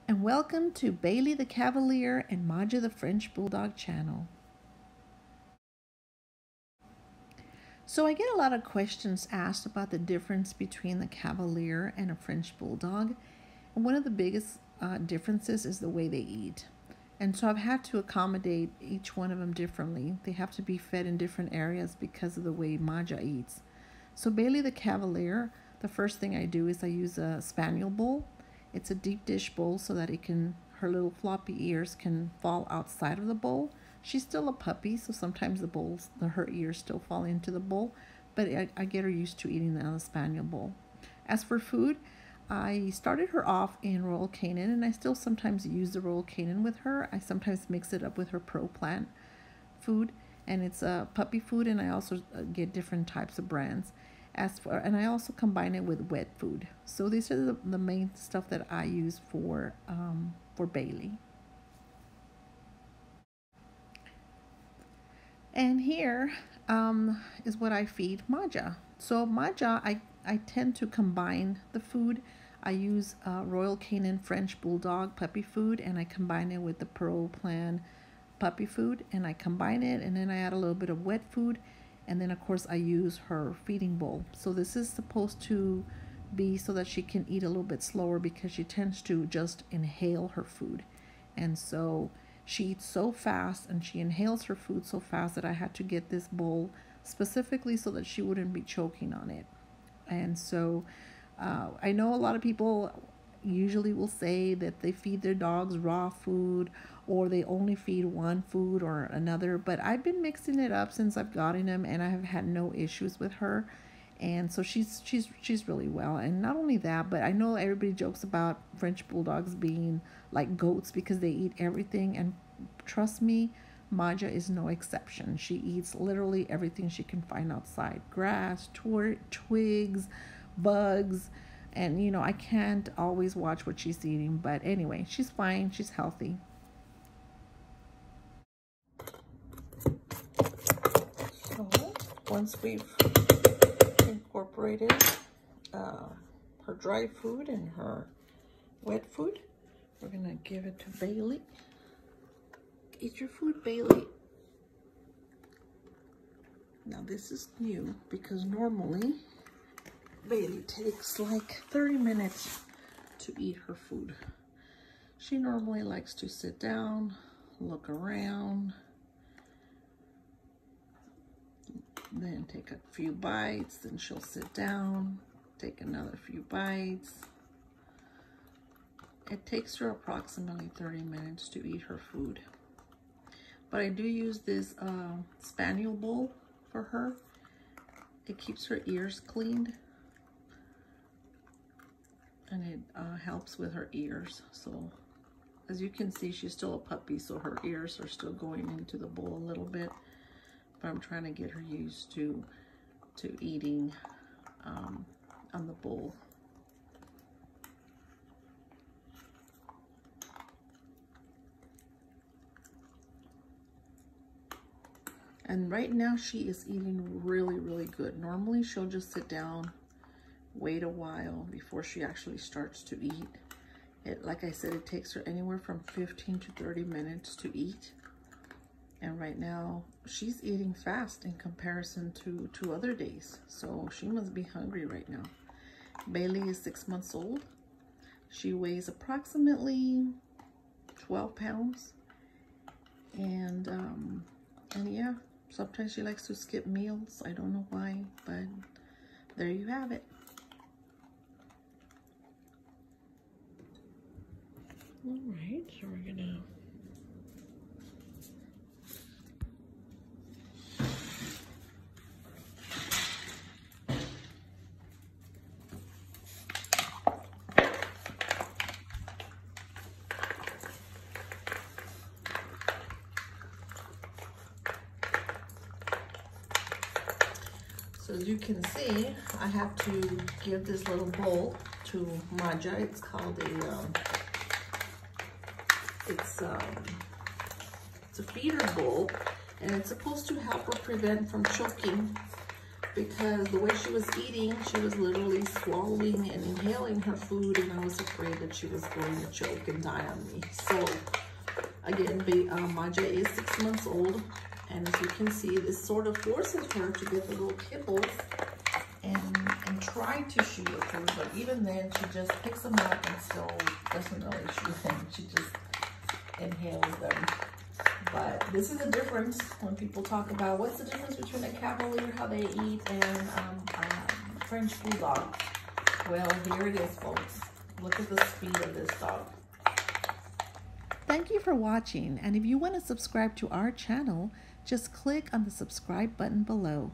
and welcome to Bailey the Cavalier and Maja the French Bulldog channel. So I get a lot of questions asked about the difference between the Cavalier and a French Bulldog. And one of the biggest differences is the way they eat. And so I've had to accommodate each one of them differently. They have to be fed in different areas because of the way Maja eats. So Bailey the Cavalier, the first thing I do is I use a spaniel bowl. It's a deep dish bowl so that her little floppy ears can fall outside of the bowl. She's still a puppy, so sometimes her ears still fall into the bowl, but I get her used to eating on the spaniel bowl. As for food, I started her off in Royal Canin, and I still sometimes use the Royal Canin with her. I sometimes mix it up with her Pro Plan food, and it's a puppy food, and I also get different types of brands. And I also combine it with wet food. So these are the main stuff that I use for Bailey. And here is what I feed Maja. So Maja, I tend to combine the food. I use Royal Canin French Bulldog puppy food, and I combine it with the Pro Plan puppy food, and I combine it, and then I add a little bit of wet food. And then, of course, I use her feeding bowl. So this is supposed to be so that she can eat a little bit slower because she tends to just inhale her food. And so she eats so fast and she inhales her food so fast that I had to get this bowl specifically so that she wouldn't be choking on it. And so I know a lot of people usually will say that they feed their dogs raw food, or they only feed one food or another, but I've been mixing it up since I've gotten them, and I have had no issues with her. And so she's really well. And not only that, but I know everybody jokes about French Bulldogs being like goats because they eat everything, and trust me, Maja is no exception. She eats literally everything she can find outside: grass, twigs, bugs. And, you know, I can't always watch what she's eating. But anyway, she's fine. She's healthy. So, once we've incorporated her dry food and her wet food, we're going to give it to Bailey. Eat your food, Bailey. Now, this is new because normally Bailey takes like 30 minutes to eat her food. She normally likes to sit down, look around, then take a few bites, then she'll sit down, take another few bites. It takes her approximately 30 minutes to eat her food. But I do use this spaniel bowl for her. It keeps her ears cleaned, and it helps with her ears. So as you can see, she's still a puppy, so her ears are still going into the bowl a little bit, but I'm trying to get her used to eating on the bowl. And right now she is eating really, really good. Normally she'll just sit down, wait a while before she actually starts to eat. Like I said, it takes her anywhere from 15 to 30 minutes to eat. And right now she's eating fast in comparison to other days. So she must be hungry right now. Bailey is 6 months old. She weighs approximately 12 pounds. And yeah, sometimes she likes to skip meals. I don't know why, but there you have it. All right, so we're gonna so as you can see, I have to give this little bowl to Maja. It's called it's a feeder bowl, and it's supposed to help her prevent from choking because the way she was eating, she was literally swallowing and inhaling her food, and I was afraid that she was going to choke and die on me. So again, Maja is 6 months old, and as you can see, this sort of forces her to get the little kibbles and try to chew the food, but even then, she just picks them up and still doesn't really chew them. She just inhales them. But this is the difference when people talk about what's the difference between a Cavalier, how they eat, and French Bulldog. Well, here it is, folks. Look at the speed of this dog. Thank you for watching, and if you want to subscribe to our channel, just click on the subscribe button below.